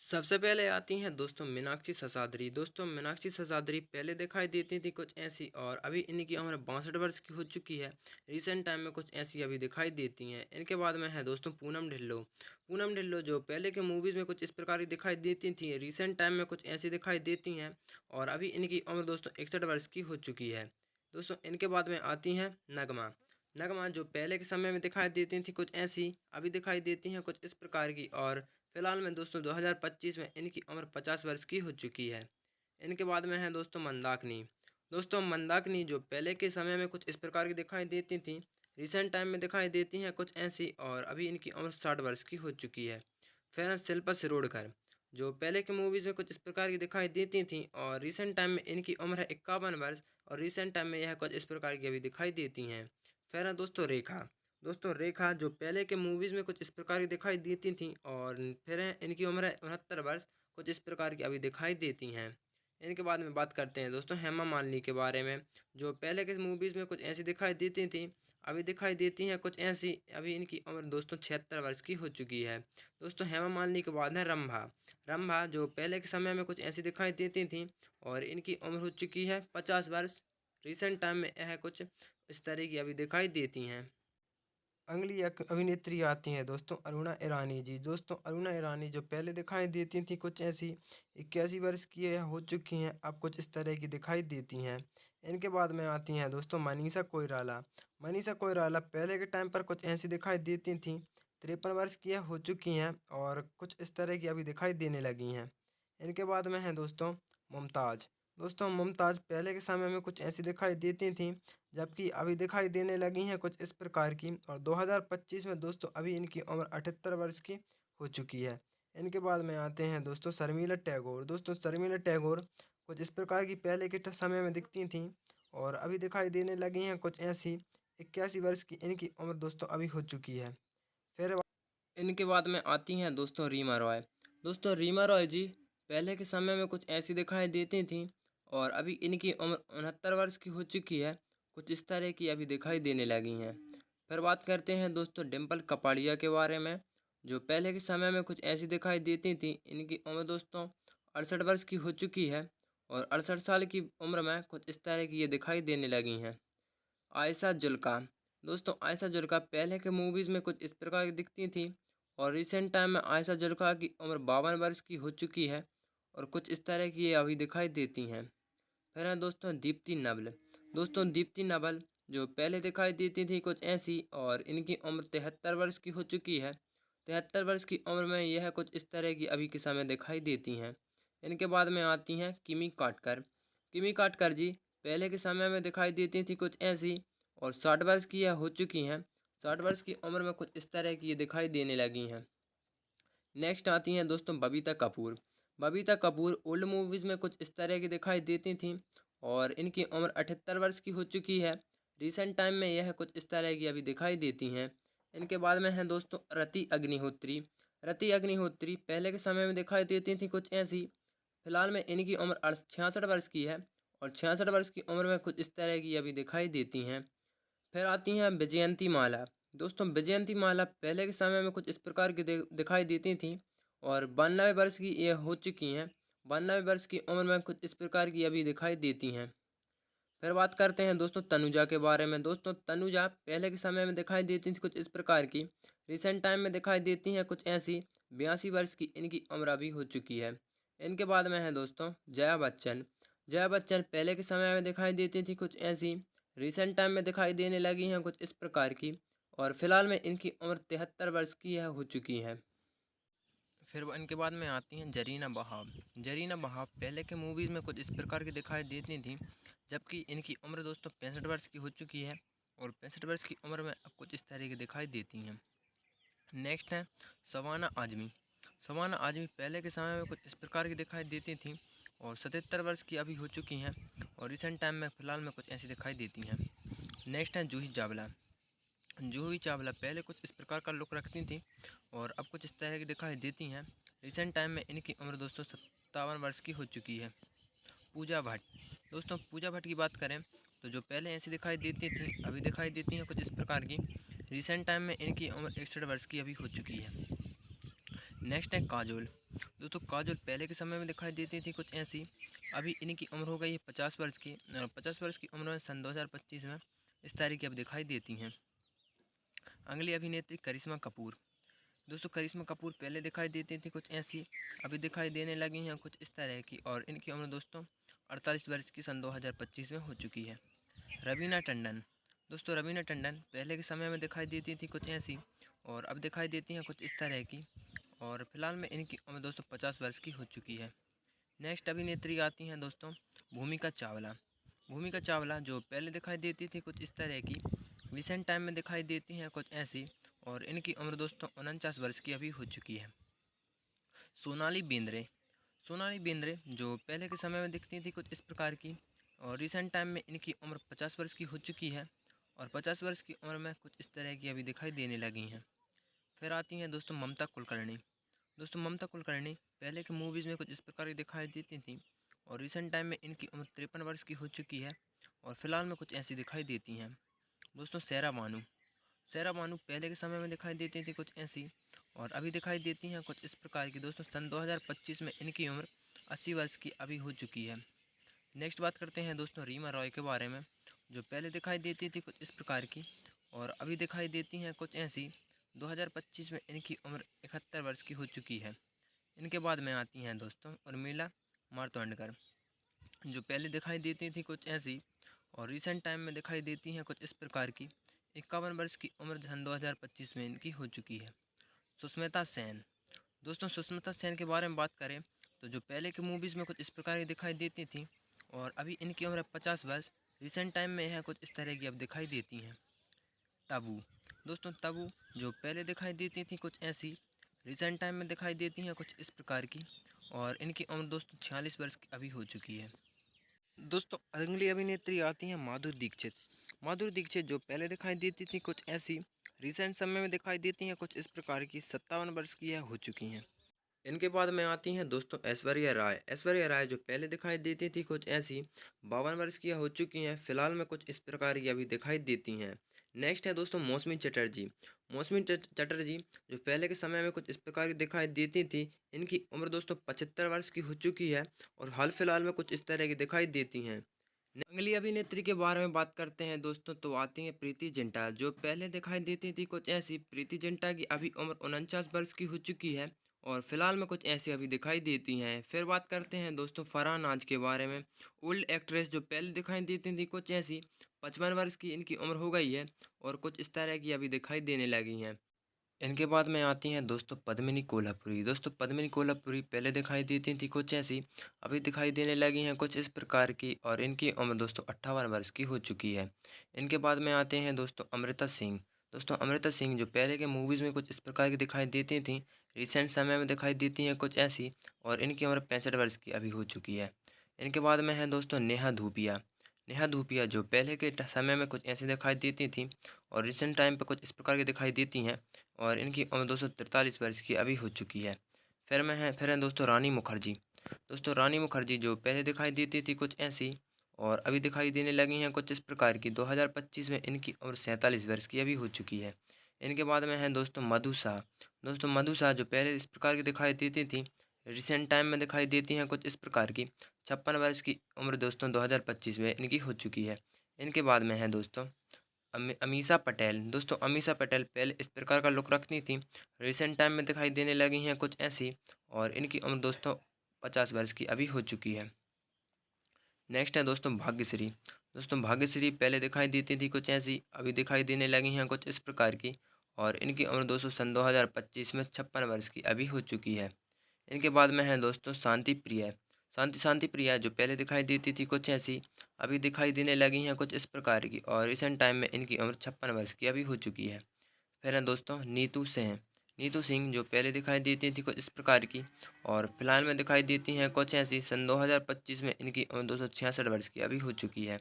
सबसे पहले आती हैं दोस्तों मीनाक्षी सासाद्री। दोस्तों मीनाक्षी सासाद्री पहले दिखाई देती थी कुछ ऐसी, और अभी इनकी उम्र 62 वर्ष की हो चुकी है। रिसेंट टाइम में कुछ ऐसी अभी दिखाई देती हैं। इनके बाद में है दोस्तों पूनम ढिल्लो। पूनम ढिल्लो जो पहले के मूवीज़ में कुछ इस प्रकार की दिखाई देती थी, रिसेंट टाइम में कुछ ऐसी दिखाई देती हैं, और अभी इनकी उम्र दोस्तों 61 वर्ष की हो चुकी है। दोस्तों इनके बाद में आती हैं नगमा। नगमा जो पहले के समय में दिखाई देती थी कुछ ऐसी, अभी दिखाई देती हैं कुछ इस प्रकार की, और फिलहाल में दोस्तों 2025 में इनकी उम्र 50 वर्ष की हो चुकी है। इनके बाद में है दोस्तों मंदाकिनी। दोस्तों मंदाकिनी जो पहले के समय में कुछ इस प्रकार की दिखाई देती थी, रिसेंट टाइम में दिखाई देती हैं कुछ ऐसी, और अभी इनकी उम्र 60 वर्ष की हो चुकी है। फिर है शिल्पा शिरोडकर। जो पहले के मूवीज़ में कुछ इस प्रकार की दिखाई देती थी, और रिसेंट टाइम में इनकी उम्र है 51 वर्ष, और रिसेंट टाइम में यह कुछ इस प्रकार की अभी दिखाई देती हैं। फिर है दोस्तों रेखा। दोस्तों रेखा जो पहले के मूवीज़ में कुछ इस प्रकार की दिखाई देती थी, और फिर है इनकी उम्र है 69 वर्ष, कुछ इस प्रकार की अभी दिखाई देती हैं। इनके बाद में बात करते हैं दोस्तों हेमा मालिनी के बारे में। जो पहले के मूवीज़ में कुछ ऐसी दिखाई देती थी, अभी दिखाई देती हैं कुछ ऐसी, अभी इनकी उम्र दोस्तों 76 वर्ष की हो चुकी है। दोस्तों हेमा मालिनी के बाद है रंभा। रंभा जो पहले के समय में कुछ ऐसी दिखाई देती थी, और इनकी उम्र हो चुकी है 50 वर्ष। रिसेंट टाइम में यह कुछ इस तरह की अभी दिखाई देती हैं। अगली एक अभिनेत्री आती हैं दोस्तों अरुणा ईरानी जी। दोस्तों अरुणा ईरानी जो पहले दिखाई देती थी कुछ ऐसी, 81 वर्ष की है हो चुकी हैं, अब कुछ इस तरह की दिखाई देती हैं। इनके बाद में आती हैं दोस्तों मनीषा कोइराला। मनीषा कोइराला पहले के टाइम पर कुछ ऐसी दिखाई देती थी, 53 वर्ष की हो चुकी हैं, और कुछ इस तरह की अभी दिखाई देने लगी हैं। इनके बाद में है दोस्तों मुमताज़। दोस्तों मुमताज़ पहले के समय में कुछ ऐसी दिखाई देती थी, जबकि अभी दिखाई देने लगी हैं कुछ इस प्रकार की, और 2025 में दोस्तों अभी इनकी उम्र 78 वर्ष की हो चुकी है। इनके बाद में आते हैं दोस्तों शर्मिला टैगोर। दोस्तों शर्मिला टैगोर कुछ इस प्रकार की पहले के समय में दिखती थी, और अभी दिखाई देने लगी हैं कुछ ऐसी, 81 वर्ष की इनकी उम्र दोस्तों अभी हो चुकी है। फिर इनके बाद में आती हैं दोस्तों रीमा रॉय। दोस्तों रीमा रॉय जी पहले के समय में कुछ ऐसी दिखाई देती थी, और अभी इनकी उम्र 69 वर्ष की हो चुकी है, कुछ इस तरह की अभी दिखाई देने लगी हैं। फिर बात करते हैं दोस्तों डिम्पल कपाड़िया के बारे में। जो पहले के समय में कुछ ऐसी दिखाई देती थी, इनकी उम्र दोस्तों 68 वर्ष की हो चुकी है, और 68 साल की उम्र में कुछ इस तरह की ये दिखाई देने लगी हैं। आयशा जुल्का। दोस्तों आयशा जुल्का पहले के मूवीज़ में कुछ इस प्रकार की दिखती थी, और रिसेंट टाइम में आयशा जुल्का की उम्र 52 वर्ष की हो चुकी है, और कुछ इस तरह की ये अभी दिखाई देती हैं। फिर है दोस्तों दीप्ति नवल। दोस्तों दीप्ति नवल जो पहले दिखाई देती थी कुछ ऐसी, और इनकी उम्र 73 वर्ष की हो चुकी है। 73 वर्ष की उम्र में यह कुछ इस तरह की अभी के समय दिखाई देती हैं। इनके बाद में आती हैं किमी काटकर। किमी काटकर जी पहले के समय में दिखाई देती थी कुछ ऐसी, और 60 वर्ष की यह हो चुकी हैं। 60 वर्ष की उम्र में कुछ इस तरह की ये दिखाई देने लगी हैं। नेक्स्ट आती हैं दोस्तों बबीता कपूर। बबीता कपूर ओल्ड मूवीज़ में कुछ इस तरह की दिखाई देती थी, और इनकी उम्र 78 वर्ष की हो चुकी है। रिसेंट टाइम में यह कुछ इस तरह की अभी दिखाई देती हैं। इनके बाद में हैं दोस्तों रति अग्निहोत्री। रति अग्निहोत्री पहले के समय में दिखाई देती थी कुछ ऐसी, फिलहाल में इनकी उम्र 66 वर्ष की है, और 66 वर्ष की उम्र में कुछ इस तरह की अभी दिखाई देती हैं। फिर आती हैं विजयंती माला। दोस्तों विजयंती माला पहले के समय में कुछ इस प्रकार की दिखाई देती थी, और 92 वर्ष की ये हो चुकी हैं। 92 वर्ष की उम्र में कुछ इस प्रकार की अभी दिखाई देती हैं। फिर बात करते हैं दोस्तों तनुजा के बारे में। दोस्तों तनुजा पहले के समय में दिखाई देती थी कुछ इस प्रकार की, रिसेंट टाइम में दिखाई देती हैं कुछ ऐसी, 82 वर्ष की इनकी उम्र अभी हो चुकी है। इनके बाद में है दोस्तों जया बच्चन। जया बच्चन पहले के समय में दिखाई देती थी कुछ ऐसी, रिसेंट टाइम में दिखाई देने लगी हैं कुछ इस प्रकार की, और फिलहाल में इनकी उम्र 73 वर्ष की है हो चुकी है। फिर इनके बाद में आती हैं जरीना वहाब। जरीना वहाब पहले के मूवीज़ में कुछ इस प्रकार की दिखाई देती थी, जबकि इनकी उम्र दोस्तों 65 वर्ष की हो चुकी है, और 65 वर्ष की उम्र में अब कुछ इस तरह की दिखाई देती हैं। नेक्स्ट है शबाना आज़मी। शबाना आज़मी पहले के समय में कुछ इस प्रकार की दिखाई देती थी, और 77 वर्ष की अभी हो चुकी हैं, और रिसेंट टाइम में फ़िलहाल में कुछ ऐसी दिखाई देती हैं। नेक्स्ट है जूही चावला। जूही चावला पहले कुछ इस प्रकार का लुक रखती थी, और अब कुछ इस तरह की दिखाई देती हैं। रिसेंट टाइम में इनकी उम्र दोस्तों 57 वर्ष की हो चुकी है। पूजा भट्ट। दोस्तों पूजा भट्ट की बात करें तो जो पहले ऐसी दिखाई देती थी, अभी दिखाई देती हैं कुछ इस प्रकार की। रिसेंट टाइम में इनकी उम्र 61 वर्ष की अभी हो चुकी है। नेक्स्ट है काजोल। दोस्तों काजोल पहले के समय में दिखाई देती थी कुछ ऐसी, अभी इनकी उम्र हो गई है 50 वर्ष की, और 50 वर्ष की उम्र में सन 2025 में इस तरह की अब दिखाई देती हैं। अगली अभिनेत्री करिश्मा कपूर। दोस्तों करिश्मा कपूर पहले दिखाई देती थी कुछ ऐसी, अभी दिखाई देने लगी हैं कुछ इस तरह की, और इनकी उम्र दोस्तों 48 वर्ष की सन 2025 में हो चुकी है। रवीना टंडन। दोस्तों रवीना टंडन पहले के समय में दिखाई देती थी कुछ ऐसी, और अब दिखाई देती हैं कुछ इस तरह की, और फिलहाल में इनकी उम्र दोस्तों 50 वर्ष की हो चुकी है। नेक्स्ट अभिनेत्री आती हैं दोस्तों भूमिका चावला। भूमिका चावला जो पहले दिखाई देती थी कुछ इस तरह की, रिसेंट टाइम में दिखाई देती हैं कुछ ऐसी, और इनकी उम्र दोस्तों 49 वर्ष की अभी हो चुकी है। सोनाली बेंद्रे। सोनाली बेंद्रे जो पहले के समय में दिखती थी कुछ इस प्रकार की, और रिसेंट टाइम में इनकी उम्र 50 वर्ष की हो चुकी है, और 50 वर्ष की उम्र में कुछ इस तरह की अभी दिखाई देने लगी हैं। फिर आती हैं दोस्तों ममता कुलकर्णी। दोस्तों ममता कुलकर्णी पहले के मूवीज़ में कुछ इस प्रकार की दिखाई देती थी, और रिसेंट टाइम में इनकी उम्र 53 वर्ष की हो चुकी है, और फिलहाल में कुछ ऐसी दिखाई देती हैं। दोस्तों सैरा बानू। सैरा बानू पहले के समय में दिखाई देती थी कुछ ऐसी, और अभी दिखाई देती हैं कुछ इस प्रकार की। दोस्तों सन 2025 में इनकी उम्र 80 वर्ष की अभी हो चुकी है। नेक्स्ट बात करते हैं दोस्तों रीमा रॉय के बारे में, जो पहले दिखाई देती थी कुछ इस प्रकार की, और अभी दिखाई देती हैं कुछ ऐसी। 2025 में इनकी उम्र 71 वर्ष की हो चुकी है। इनके बाद में आती हैं दोस्तों उर्मिला मातोंडकर, जो पहले दिखाई देती थी कुछ ऐसी, और रिसेंट टाइम में दिखाई देती हैं कुछ इस प्रकार की। 51 वर्ष की उम्र सन 2025 में इनकी हो चुकी है। सुष्मिता सेन। दोस्तों सुष्मिता सेन के बारे में बात करें तो जो पहले के मूवीज़ में कुछ इस प्रकार की दिखाई देती थी, और अभी इनकी उम्र 50 वर्ष, रिसेंट टाइम में यह कुछ इस तरह की अब दिखाई देती हैं। तबू। दोस्तों तबू जो पहले दिखाई देती थी कुछ ऐसी, रिसेंट टाइम में दिखाई देती हैं कुछ इस प्रकार की, और इनकी उम्र दोस्तों 46 वर्ष की अभी हो चुकी है। दोस्तों अगली अभिनेत्री आती हैं माधुरी दीक्षित। माधुरी दीक्षित जो पहले दिखाई देती थी कुछ ऐसी, रिसेंट समय में दिखाई देती हैं कुछ इस प्रकार की, 57 वर्ष की यह हो चुकी हैं। इनके बाद में आती हैं दोस्तों ऐश्वर्या राय। ऐश्वर्या राय जो पहले दिखाई देती थी कुछ ऐसी, 52 वर्ष की हो चुकी हैं, फिलहाल में कुछ इस प्रकार की अभी दिखाई देती हैं। नेक्स्ट है दोस्तों मौसमी चटर्जी। मौसमी चटर्जी जो पहले के समय में कुछ इस प्रकार की दिखाई देती थी, इनकी उम्र दोस्तों 75 वर्ष की हो चुकी है, और हाल फिलहाल में कुछ इस तरह की दिखाई देती हैं। अगली अभिनेत्री के बारे में बात करते हैं दोस्तों, तो आती हैं प्रीति जिंटा। जो पहले दिखाई देती थी कुछ ऐसी, प्रीति जिंटा की अभी उम्र 49 वर्ष की हो चुकी है, और फिलहाल में कुछ ऐसी अभी दिखाई देती हैं। फिर बात करते हैं दोस्तों फरहान नाज के बारे में। ओल्ड एक्ट्रेस जो पहले दिखाई देती थी कुछ ऐसी, 55 वर्ष की इनकी उम्र हो गई है, और कुछ इस तरह की अभी दिखाई देने लगी हैं। इनके बाद में आती हैं दोस्तों पद्मिनी कोल्हापुरी। दोस्तों पद्मिनी कोल्हापुरी पहले दिखाई देती थी कुछ ऐसी, अभी दिखाई देने लगी हैं कुछ इस प्रकार की, और इनकी उम्र दोस्तों 58 वर्ष की हो चुकी है। इनके बाद में आते हैं दोस्तों अमृता सिंह। दोस्तों अमृता सिंह जो पहले के मूवीज़ में कुछ इस प्रकार की दिखाई देती थी, रिसेंट समय में दिखाई देती हैं कुछ ऐसी, और इनकी उम्र 65 वर्ष की अभी हो चुकी है। इनके बाद में है दोस्तों नेहा धूपिया। नेहा धूपिया जो पहले के समय में कुछ ऐसी दिखाई देती थी, और रिसेंट टाइम पे कुछ इस प्रकार की दिखाई देती हैं, और इनकी उम्र 243 वर्ष की अभी हो चुकी है। फिर हैं दोस्तों रानी मुखर्जी। दोस्तों रानी मुखर्जी जो पहले दिखाई देती थी कुछ ऐसी, और अभी दिखाई देने लगी हैं कुछ इस प्रकार की। 2025 में इनकी उम्र 47 वर्ष की अभी हो चुकी है। इनके बाद में है दोस्तों मधु शाह। दोस्तों मधु शाह जो पहले इस प्रकार की दिखाई देती थी, रिसेंट टाइम में दिखाई देती हैं कुछ इस प्रकार की। 56 वर्ष की उम्र दोस्तों 2025 में इनकी हो चुकी है। इनके बाद में है दोस्तों अमीषा पटेल। दोस्तों अमीषा पटेल पहले इस प्रकार का लुक रखती थी, रिसेंट टाइम में दिखाई देने लगी हैं कुछ ऐसी, और इनकी उम्र दोस्तों 50 वर्ष की अभी हो चुकी है। नेक्स्ट है दोस्तों भाग्यश्री। दोस्तों भाग्यश्री पहले दिखाई देती थी कुछ ऐसी, अभी दिखाई देने लगी हैं कुछ इस प्रकार की, और इनकी उम्र दोस्तों सन 2025 में 56 वर्ष की अभी हो चुकी है। इनके बाद में है दोस्तों शांति प्रिया। शांति प्रिया जो पहले दिखाई देती थी कुछ ऐसी, अभी दिखाई देने लगी हैं कुछ इस प्रकार की, और रिसेंट टाइम में इनकी उम्र 56 वर्ष की अभी हो चुकी है। फिर है दोस्तों नीतू सिंह। नीतू सिंह जो पहले दिखाई देती थी कुछ इस प्रकार की, और फिलहाल में दिखाई देती हैं कुछ ऐसी। सन 2025 में इनकी उम्र 266 वर्ष की अभी हो चुकी है।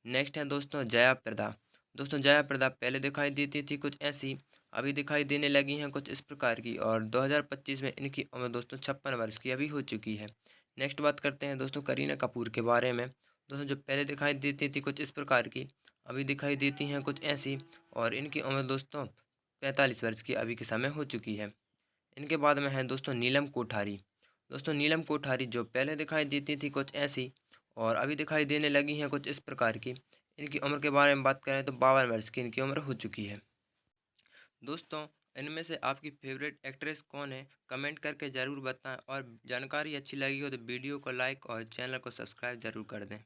नेक्स्ट है दोस्तों जया प्रदा। दोस्तों जया प्रदा पहले दिखाई देती थी कुछ ऐसी, अभी दिखाई देने लगी हैं कुछ इस प्रकार की, और 2025 में इनकी उम्र दोस्तों 56 वर्ष की अभी हो चुकी है। नेक्स्ट बात करते हैं दोस्तों करीना कपूर के बारे में। दोस्तों जो पहले दिखाई देती थी कुछ इस प्रकार की, अभी दिखाई देती हैं कुछ ऐसी, और इनकी उम्र दोस्तों 45 वर्ष की अभी के समय हो चुकी है। इनके बाद में है दोस्तों नीलम कोठारी। दोस्तों नीलम कोठारी जो पहले दिखाई देती थी कुछ ऐसी और अभी दिखाई देने लगी हैं कुछ इस प्रकार की। इनकी उम्र के बारे में बात करें तो 52 वर्ष की इनकी उम्र हो चुकी है। दोस्तों इनमें से आपकी फेवरेट एक्ट्रेस कौन है, कमेंट करके ज़रूर बताएं और जानकारी अच्छी लगी हो तो वीडियो को लाइक और चैनल को सब्सक्राइब ज़रूर कर दें।